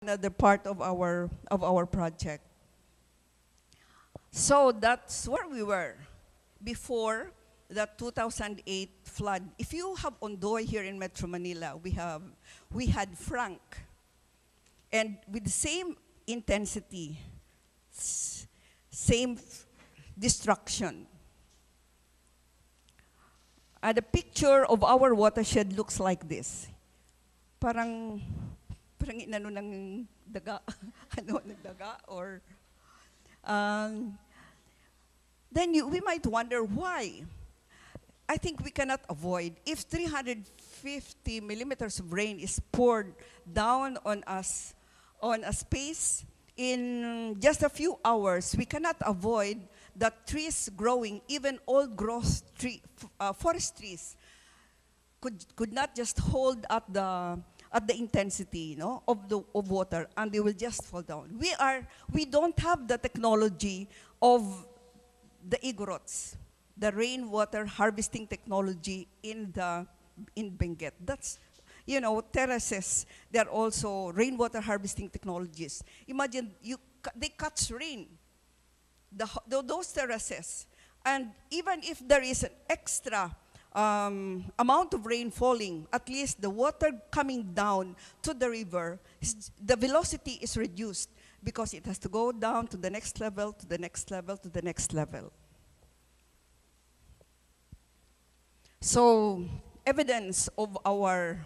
another part of our project. So that's where we were before the 2008 flood. If you have Ondoy here in Metro Manila, we had Frank, and with the same intensity, same destruction. The picture of our watershed looks like this. Parang inano ng daga, ano ng daga, or then we might wonder why. I think we cannot avoid, if 350 millimeters of rain is poured down on us, on a space in just a few hours, we cannot avoid the trees growing, even old growth forest trees, could not just hold at the intensity, of water, and they will just fall down. We don't have the technology of the Igorots, the rainwater harvesting technology in Benguet. That's, terraces. They're also rainwater harvesting technologies. Imagine they catch rain, those terraces, and even if there is an extra amount of rain falling, at least the water coming down to the river, the velocity is reduced because it has to go down to the next level, to the next level, to the next level. So, evidence of our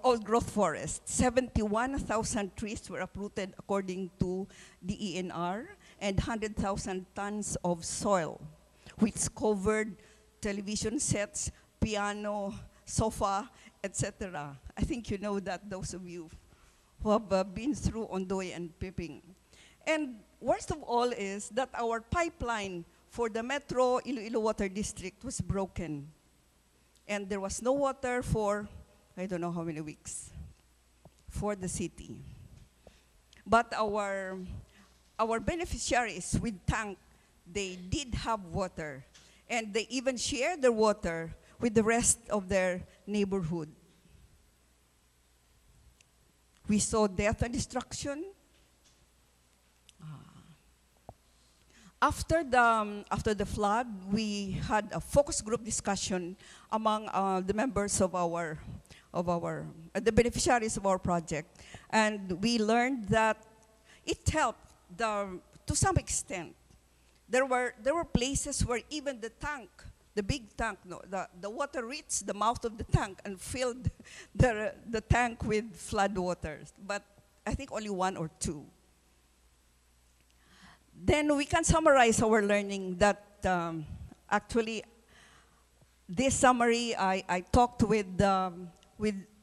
old growth forest. 71,000 trees were uprooted according to the ENR, and 100,000 tons of soil, which covered television sets, piano, sofa, etc. I think you know that, those of you who have been through Ondoy and Piping. And worst of all is that our pipeline for the Metro Iloilo Water District was broken. And there was no water for, I don't know how many weeks, for the city. But our beneficiaries with tank, they did have water. And they even shared their water with the rest of their neighborhood. We saw death and destruction. After the flood, we had a focus group discussion among the members of the beneficiaries of our project, and we learned that it helped to some extent. There were places where even the tank, the big tank, the water reached the mouth of the tank and filled the tank with flood waters. But I think only one or two. Then we can summarize our learning that actually this summary, I talked with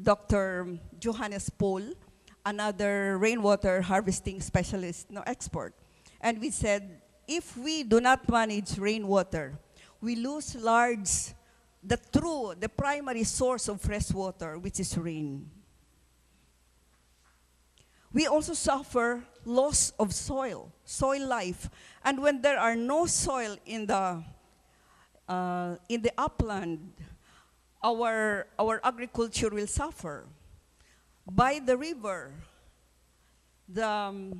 Dr. Johannes Pohl, another rainwater harvesting specialist, expert. And we said, if we do not manage rainwater, we lose the primary source of fresh water, which is rain. We also suffer loss of soil life. And when there are no soil in the upland, our agriculture will suffer. By the river, the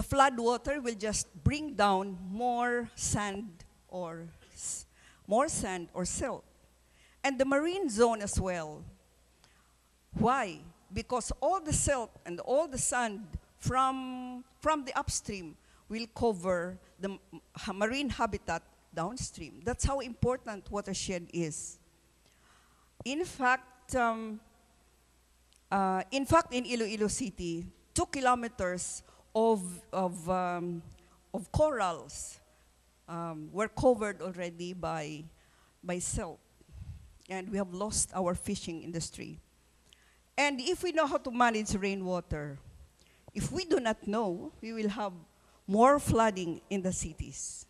flood water will just bring down more sand or silt. And the marine zone as well. Why? Because all the silt and all the sand from the upstream will cover the marine habitat downstream. That's how important watershed is. In fact, in Iloilo City, 2 kilometers of corals were covered already by silt, and we have lost our fishing industry. And if we know how to manage rainwater, if we do not know, we will have more flooding in the cities.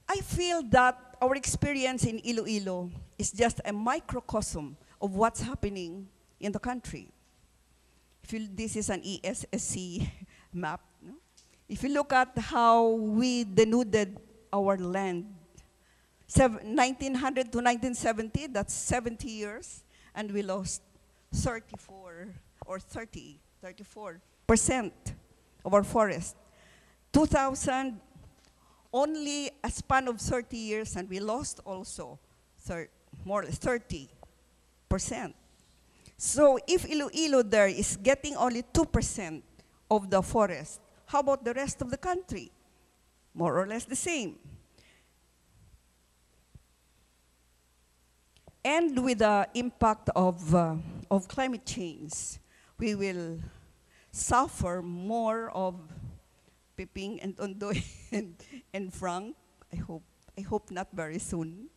I feel that our experience in Iloilo is just a microcosm of what's happening in the country. This is an ESSC map. No? If you look at how we denuded our land, 1900 to 1970, that's 70 years, and we lost 34 or 30, 34% of our forest. 2000, only a span of 30 years, and we lost also more or less 30%. So if Iloilo there is getting only 2% of the forest, how about the rest of the country? More or less the same. And with the impact of climate change, we will suffer more of Piping and Ondoy and Frank. I hope not very soon.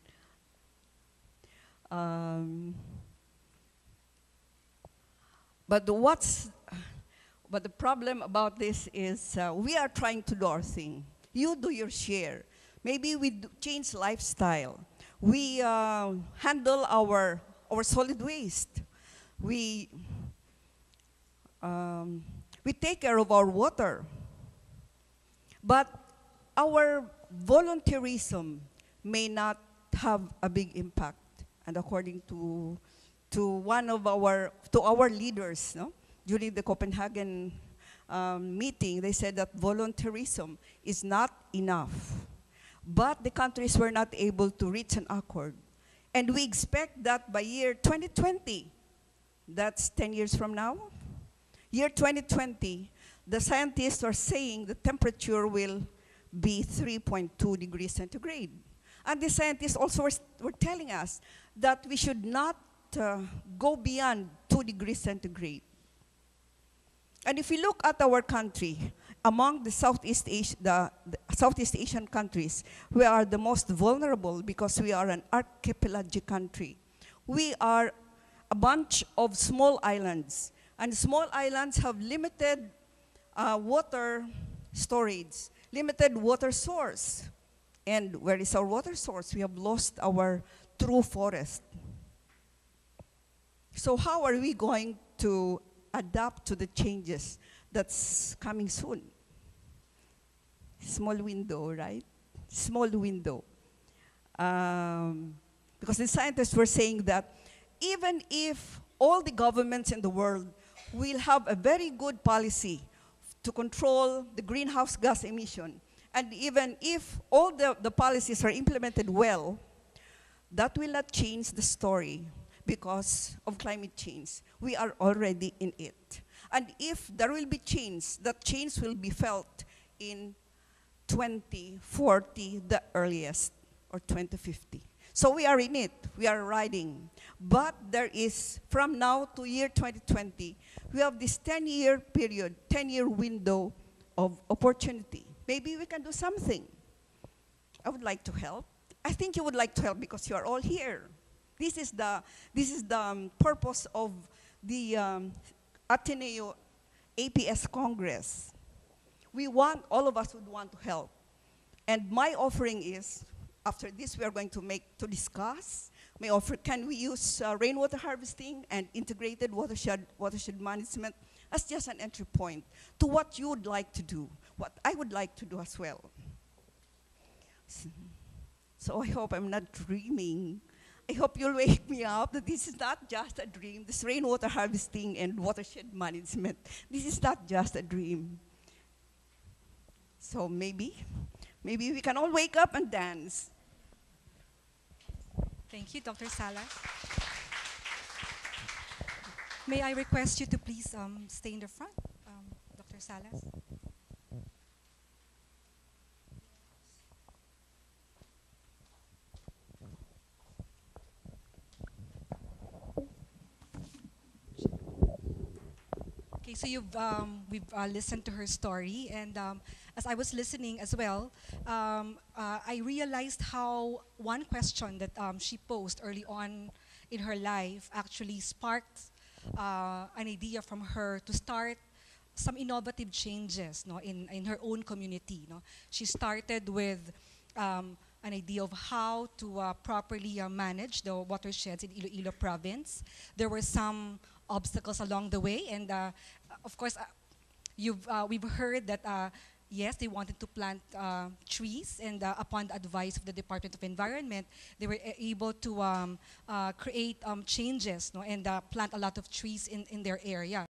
But the problem about this is we are trying to do our thing. You do your share. Maybe we change lifestyle. We handle our solid waste. We take care of our water. But our volunteerism may not have a big impact. And according to our leaders, no? During the Copenhagen meeting, they said that volunteerism is not enough. But the countries were not able to reach an accord. And we expect that by year 2020, that's 10 years from now, year 2020, the scientists are saying the temperature will be 3.2 degrees centigrade. And the scientists also were telling us that we should not go beyond 2 degrees centigrade. And if we look at our country, among the Southeast Asian countries, we are the most vulnerable because we are an archipelagic country. We are a bunch of small islands, and small islands have limited water storage, limited water source. And where is our water source? We have lost our true forest. So how are we going to adapt to the changes that's coming soon? Small window, right? Small window. Because the scientists were saying that even if all the governments in the world will have a very good policy to control the greenhouse gas emission, and even if all the policies are implemented well, that will not change the story because of climate change. We are already in it. And if there will be change, that change will be felt in 2040, the earliest, or 2050. So we are in it, we are riding. But there is, from now to year 2020, we have this 10-year period, 10-year window of opportunity. Maybe we can do something. I would like to help. I think you would like to help because you are all here. This is the purpose of the Ateneo APS Congress. All of us would want to help. And my offering is, after this we are going to discuss, my offer, can we use rainwater harvesting and integrated watershed management as just an entry point to what you would like to do, what I would like to do as well. So I hope I'm not dreaming. I hope you'll wake me up that this is not just a dream. This rainwater harvesting and watershed management, this is not just a dream. So maybe we can all wake up and dance. Thank you, Dr. Salas. May I request you to please stay in the front, Dr. Salas? Okay, so we've listened to her story, and as I was listening as well, I realized how one question that she posed early on in her life actually sparked an idea from her to start some innovative changes, no, in her own community. No? She started with an idea of how to properly manage the watersheds in Iloilo province. There were some obstacles along the way, and of course, we've heard that yes, they wanted to plant trees, and upon the advice of the Department of Environment, they were able to create changes, no, and plant a lot of trees in their area.